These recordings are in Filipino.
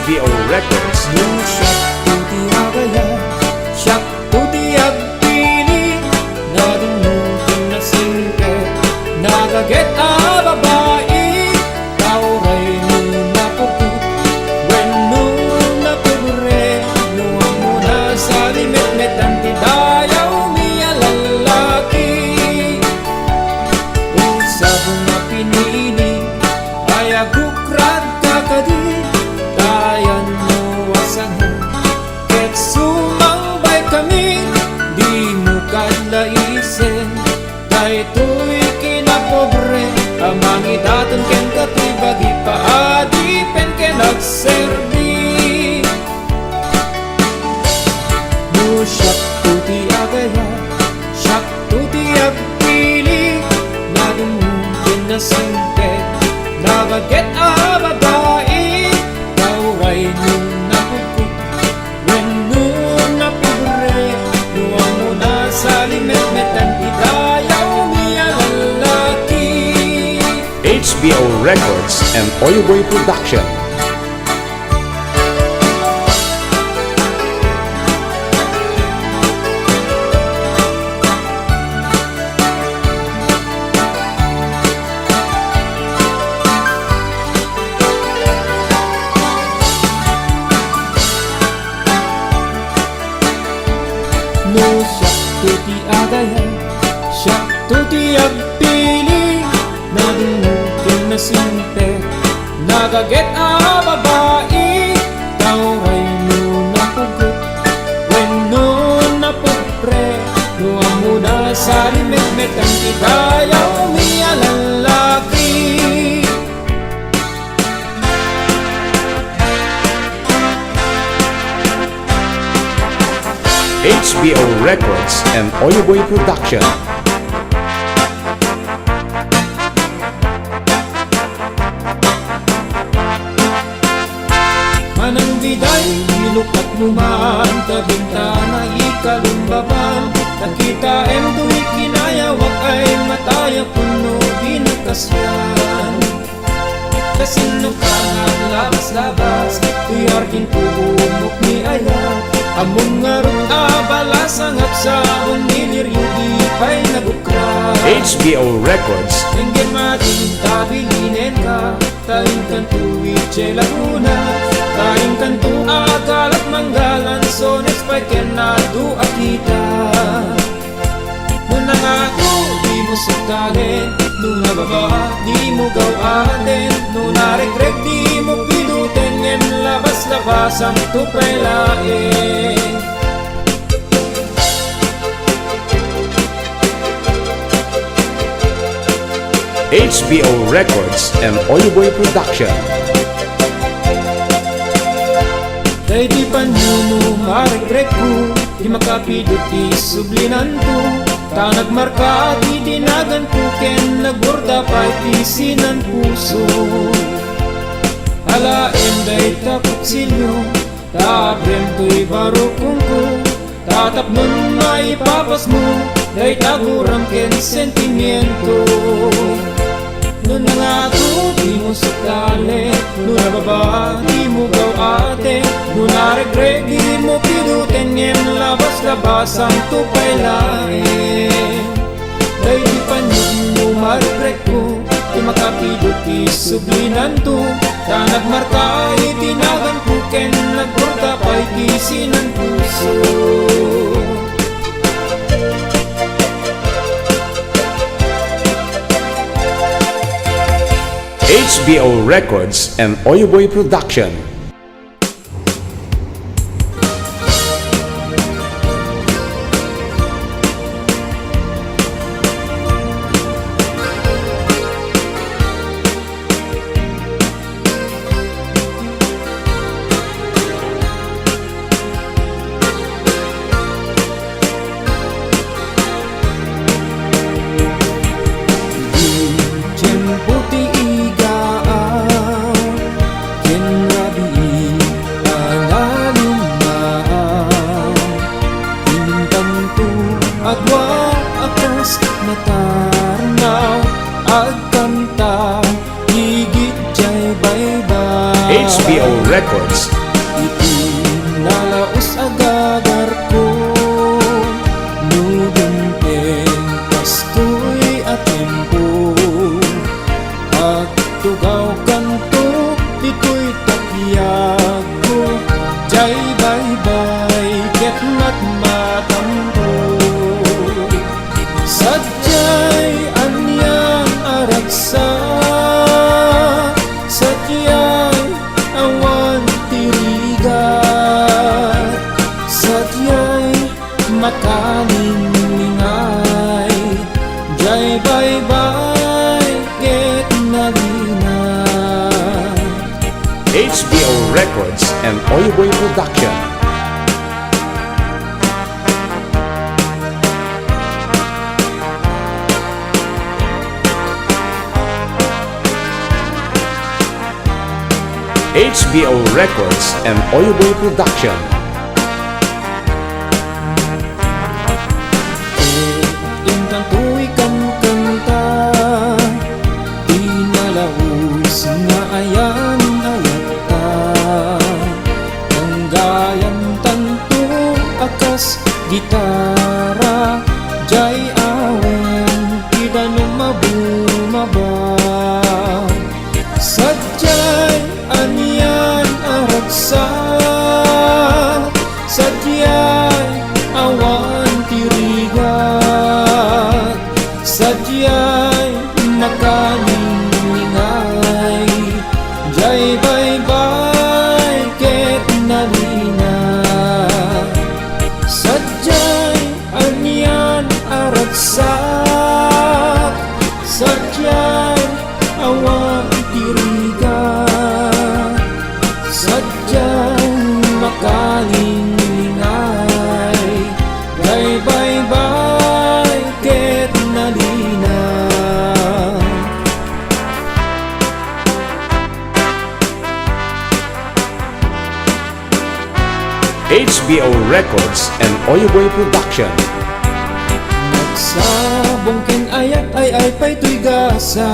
HBO Records. Siyak tuti agaya, siyak tuti agpili, nadumutin na singke, nagaget a babae, tauray mo napuput, when no napubre, nuwang mo na sa limit-met ang tidayaw miya lalaki. Usapong na pinili, ay agukrad kakadi, tayan mo wasangan, ket sumambay kami, di mo kadlaisen, daytoy kinapobre, amang idaton ken katibagi paadipen ken nagserbi. No siyak tuti agaya, siyak tuti agpili, nadumutin na singket, nabaget a babae, tauray nung napukot, when nung napubre, nuwang mo na sa limit-met ang idayaw miya lalaki. HBO Records and Oyoboy Production. No siyak tuti agaya, siyak tuti agpili, nadumutin na sinte, nagaget a babae, tauray mo napugot, when no napupre, nuwang mo na sa limit-met ang idayaw miya lalaki. HBO Records and Oyoboy Production. Manang biday, nilukat mo man, kabintana ikalumbaban, nakita tuwi kinayawak ay mataya puno binagkasyan. Kasino ka nga labas-labas, tuyarkin puumok ni aya, among nga rin abalas ang hapsahon, niliryugi pa'y nagukra. HBO Records. Enggen mating tabilinen ka, taing kantuwi che laguna, taing kantu agalat manggalan, sones pa'y kenado akita. Nung nangako, di mo sukalen, nung nababa, di mo gawaten, nung naregreg, di mo piduten, ngem labas-labas ang tupay laeng. HBO Records and Oyoboy Production. Kay di pa nyo maregreg ko, di makapidot di sublinan ko, ta nagmarka di dinagan ko, ken nagborda pa'y tisinan puso. Alaen day takot silyo, tabrem to'y barukong ko, tatap nun maipapas mo, day taguram ken sentimiento. Nun na nga to, di mo sukali, nun nababa, di mo gawate, nun naregreg, di mo piduten, ngem labas-labas ang tupay laeng. Day di pa nyo maregreg ko, di makapidot di sublinan to, ta nagmarka itinagan ko, ken nagborda pa'y tisinan puso. HBO Records and Oyoboy Production. HBO Records. Ikaw kanto, dito'y takiyag ko. Jay bye-bye, ket mat matampo. Sadyay anyang araksa, sadyay awan tirigat, sadyay makalingay. Jay bye-bye, ket nalinay. HBO Records and Oyoboy Production. HBO Records and Oyoboy Production. Intang tuwi kang kanta, di nalaus na ayan ayata. Tanggayan tanto akas gitara, jay awen kita nung mabumaba. Sadyay anyan araksa, sadyay awan tirigat, sadyay makalingay. Jay bye-bye, ket nalinay. Sadyay anyan araksa, sadyay awan tirigat, sadyay makalingay. Jay bye-bye, ket nalinay. HBO Records and Oyoboy Production. Nagsabong ken ayat ay pa'y tuy gasa,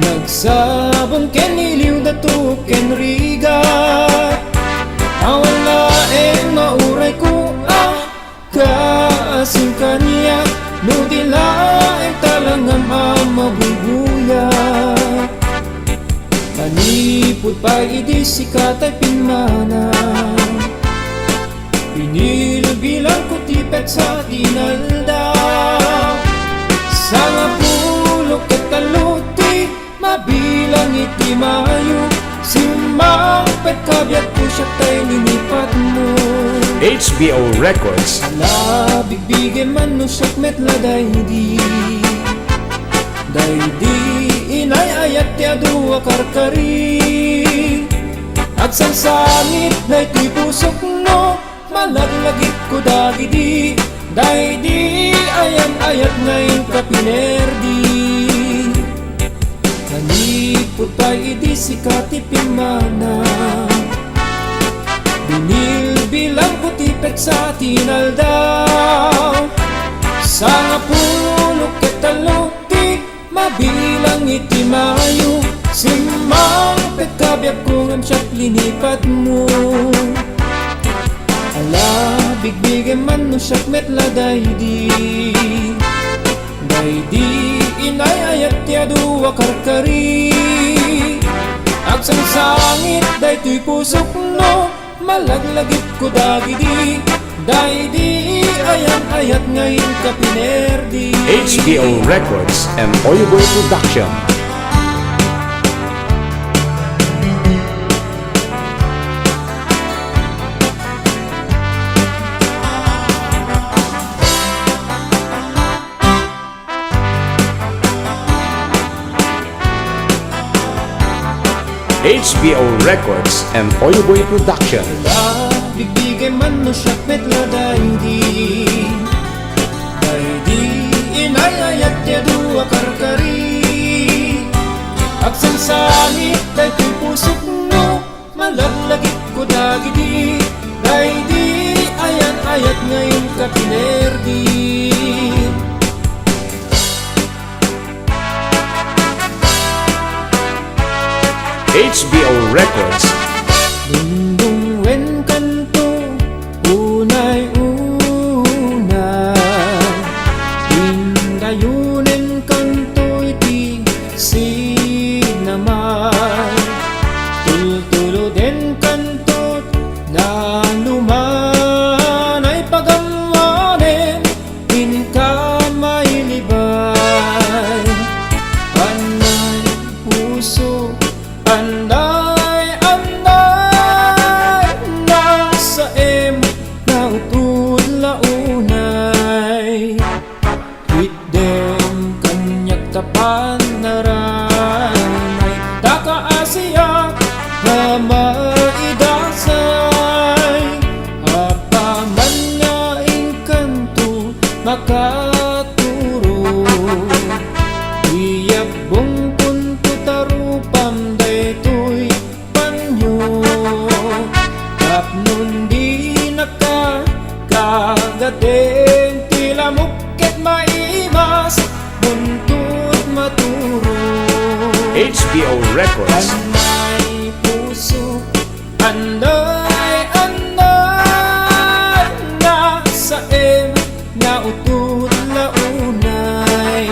nagsabong ken iliw datu ken rigat. Awan laeng mauray ko kaasim kaniya, no di laeng talangam mabubuya. Manipod pa idi sikatay pinmana, pinilbilang ko tipet sa dinalda. Sa nga pulok at taluti, mabilang iti mayo, simang pet kabyat ko siya tay linipat mo. HBO Records. Ala bigbigay man no siyak metla daydi, daydi inay ayat ya duwa karkari. At sang sangit daytoy pusok no, malaglagit ko dagidi, daydi ayan ayat ngayon kapinerdi. Kanipod pa idi sikati pimana, binilbilang ko tipet sa tinaldaw. Sa nga pulok ket taluti, mabilang iti mayo, simang pet kabyag ko ngam siyak linipat mo. Ala bigbigay man no siyak metla daydi, daydi inay ayat ya duwa karkari. Agsang sangit daytoy pusok no, malaglagit ko dagidi, daydi ayan ayat ngayon kapinerdi. HBO Records and Oyoboy Production. HBO Records and Oyoboy Production. Bibigay man no siyak metla daydi, daydi inayayat ya duwa karkari. Agsang sangit daytoy pusok no, malaglagit ko dagidi, daydi ayan ayat ngayon kapinerdi. HBO Records. Dungdung wen kanto, unay una, indayunen kanto iti si HBO Records. Anay puso, anay, anay, nasa nga utot launay.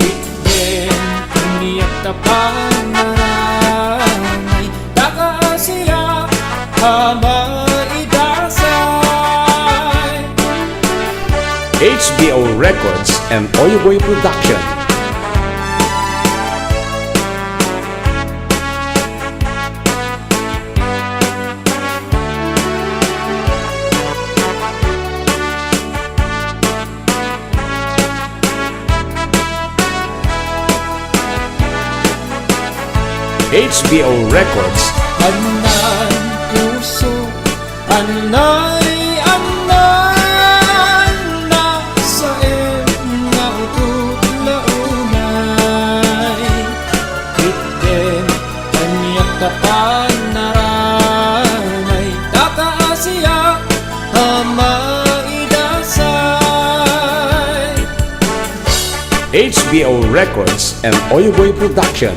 Itden, kaniyak tapanay, takaasiya, idasay. HBO Records and Oyoboy Production. HBO Records. Anay puso, anay, anay, nasa nga utot launay. Itden, kaniyak tapanay, tataasiya, maidasay. HBO Records and Oyoboy Production.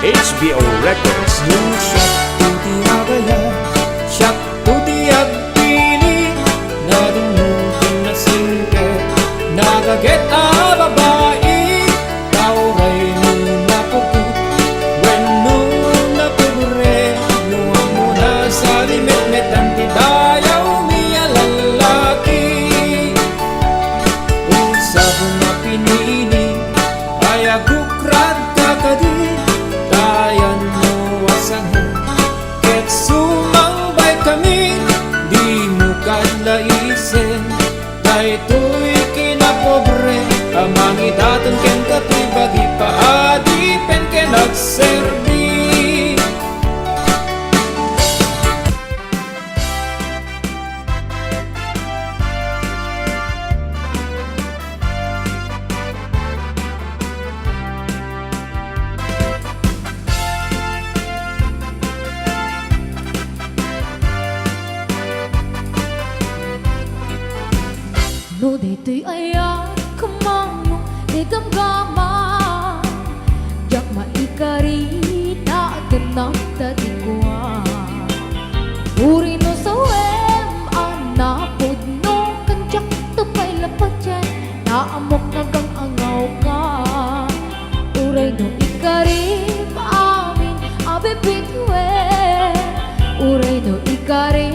HBO Records. Yung siyak tuti agaya, siyak tuti agpili, nadumutin na singke, nagaget a babae, kauray nuna pugot, when nuna pugre, nuwang muna sa limit-met ang tidayaw miya lalaki. Usap na pinili, ay agukrad kakadi, tayan mo wasahan, ket sumambay kami, di mo kadlaisin, kay to'y kinapobre, amang idatang ken katibagi paadipen ken nagserbi. No de tuy aya kumano de gamgama jak maikari ta ganam ta tikwa uri no sawem ana pudno kanjak tupay lapatyan na amok nagang angaw ka uray no ikari amin abe bitwe uray no ikari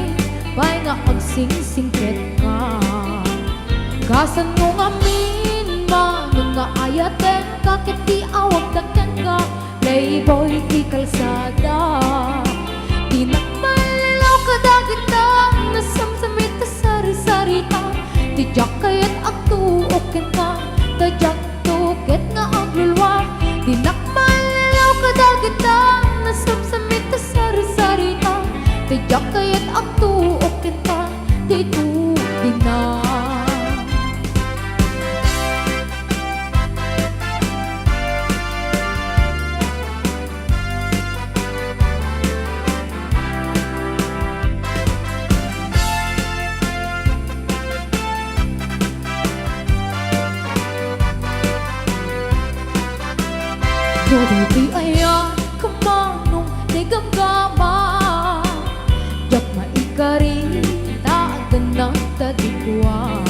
bay nga agsing-singket ka. Kasan mo ngamin manong nga ayaten, kakit di awag dakyan ka, playboy di kalsada. Di nagmalilaw ka dagitan, nasamsamit ta sari-sarita, tijak kayat agtuokin ka, tajak tukit nga aglulwa. Di nagmalilaw ka dagitan, nasamsamit ta sari-sarita, tijak kayat agtuokin ka, titu di na. Todo di aya kamanong de gamgama jak maikari ta ganang ta dikwa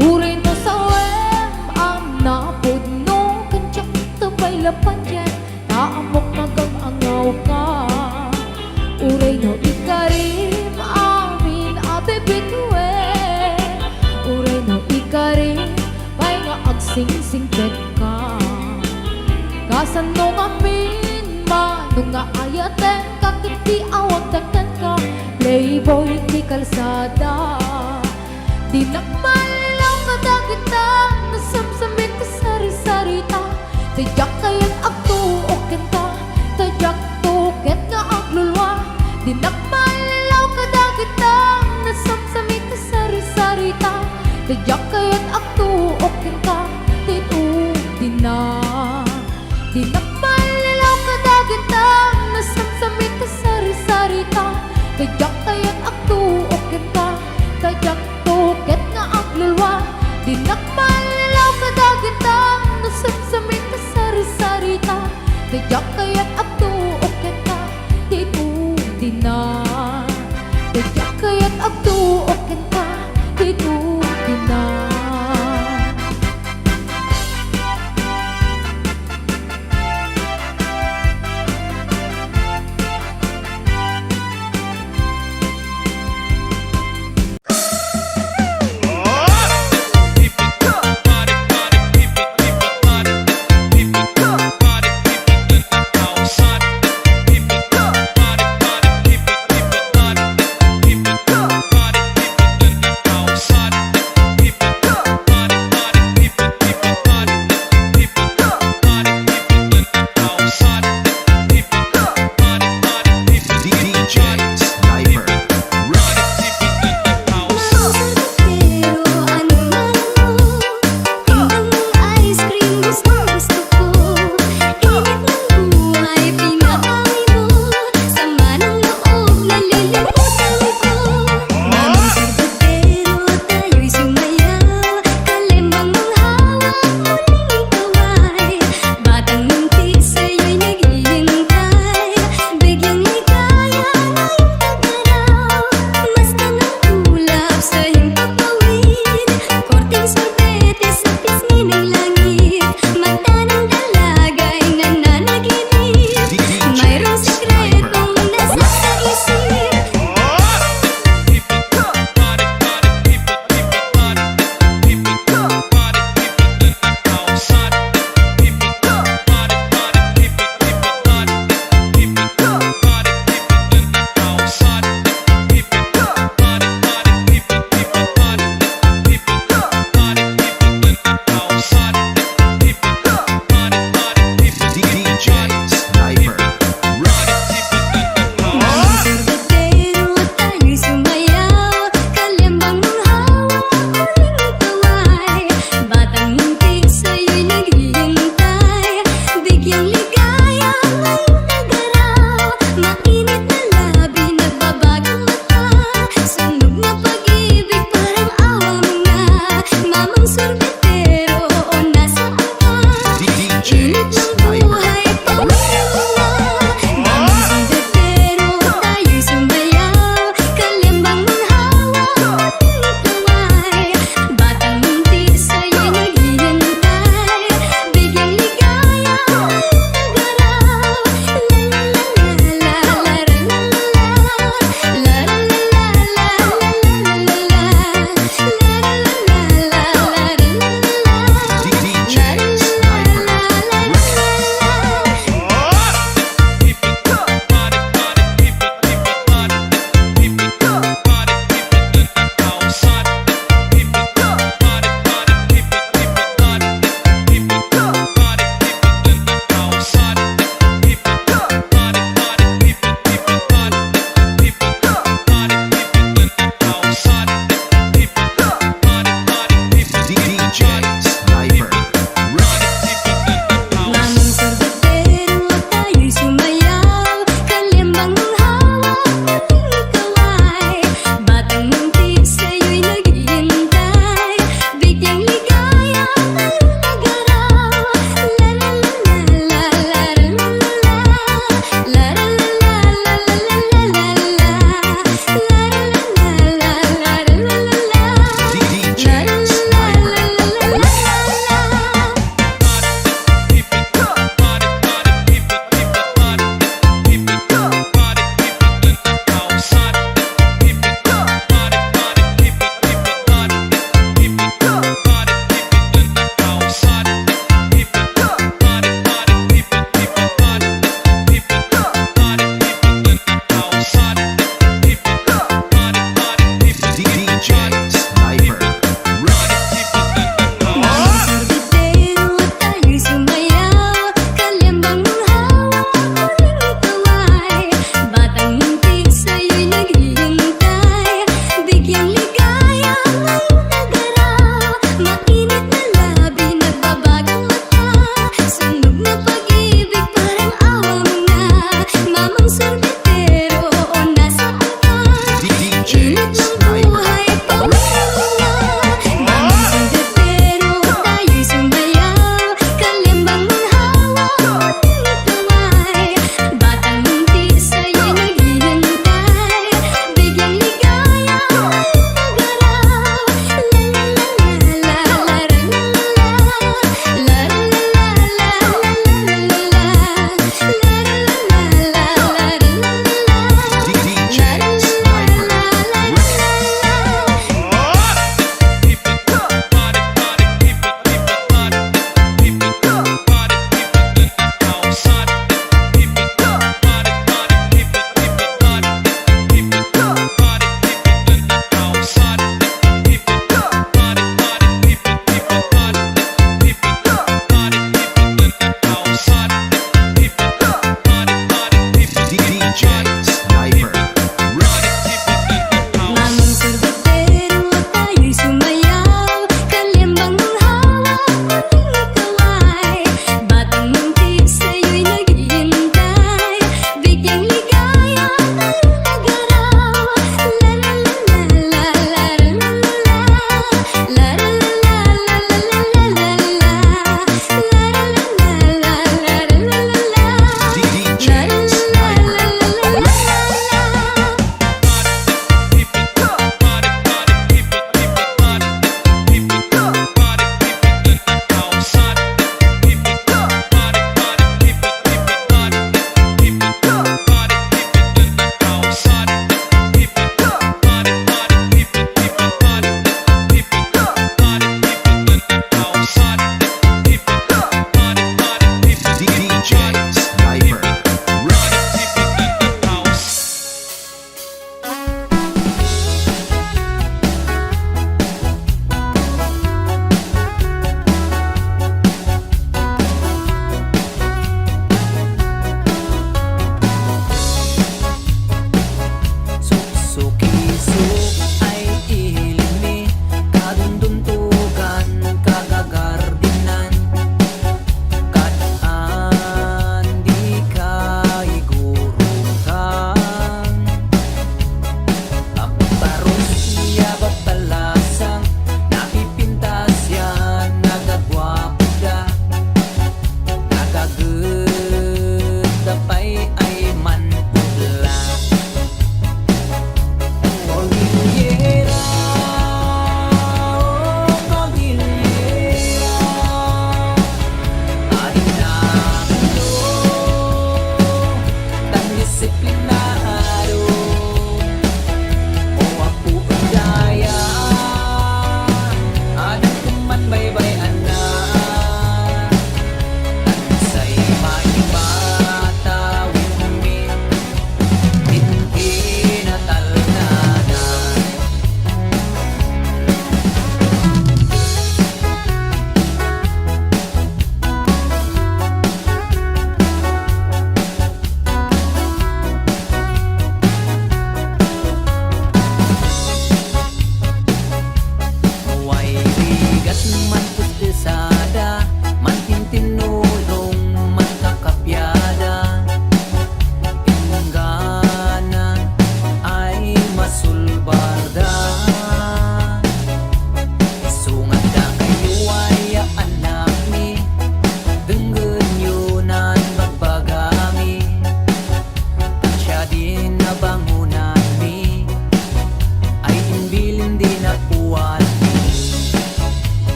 uray no sawem amna pudno kanjak tabay lapanyan ta amok nagang angaw ka uray no ikarim amin abe bitwe uray no ikarim pay nga agsing-singket ka. Kasan no ngamin manong nga ayaten, kakit di awag dakyan ka, playboy di kalsada. Di nagmalilaw ka dagitan, nasamsamit ka sari-sarita, tijak kayat agtuokin ka, tajak tuket nga aglulwa. Di nagmalilaw ka dagitan, nasamsamit ka sari-sarita, tijak kayat agtuokin ka, titu din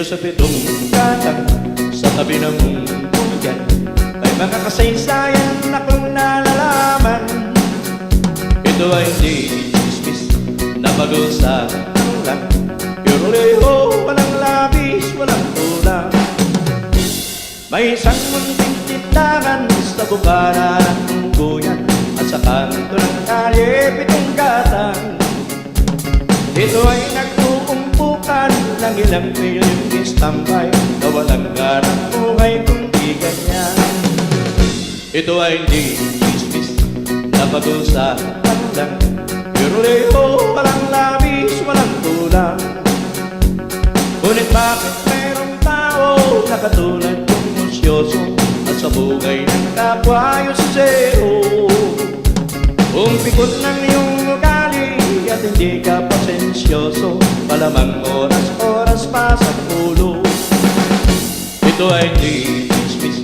sa pitong katang sa tabi ng buyan, may mga kasaysayan akong nalalaman. Ito ay hindi chismis na pag-usapan lang, puro leho, walang labis, walang kulang. May isang munting tindahan sa bukana ng buyan, at sa kanto ng kalye pitong katang. Ito ay nag-uumpukan ng ilang piling istambay na walang ganang buhay kundi ganyan. Ito ay hindi chismis na pag-usapan lang, pero leho, walang labis, walang kulang. Ngunit bakit merong tao na katulad kong musyoso at sa bugay ng kapwa yung sisero? Kung pikot ng iyong ugali at hindi ka pasensyoso, malamang oras-oras pa sa ulo. Ito ay hindi chismis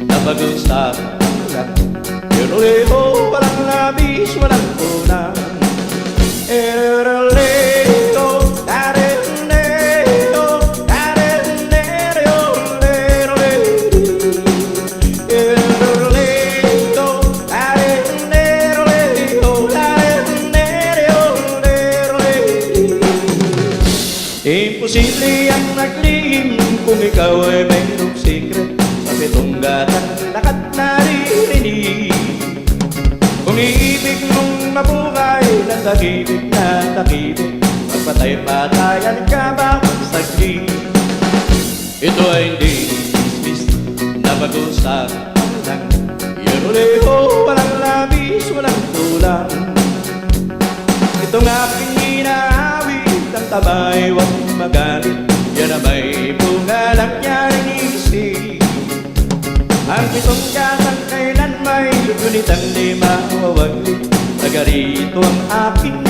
na pag-usapan lang, pero leho, walang labis, walang kulang. Imposible ang naglihim kung ikaw ay mayroong secret sa pitong gatang lakat naririnig. Kung iibig mong mabuhay ng takibig na takibig, magpatay-patayan ka bawat saglit. Ito ay hindi chismis na pag-usapan lang, pero leho, walang labis, walang kulang. Itong aking inaawit, ang tabay, huwag magalit, yan na may bunga lang yaring isip. Ang pitong katang kailan may gunit ang di mawawaglit, taga rito ang aking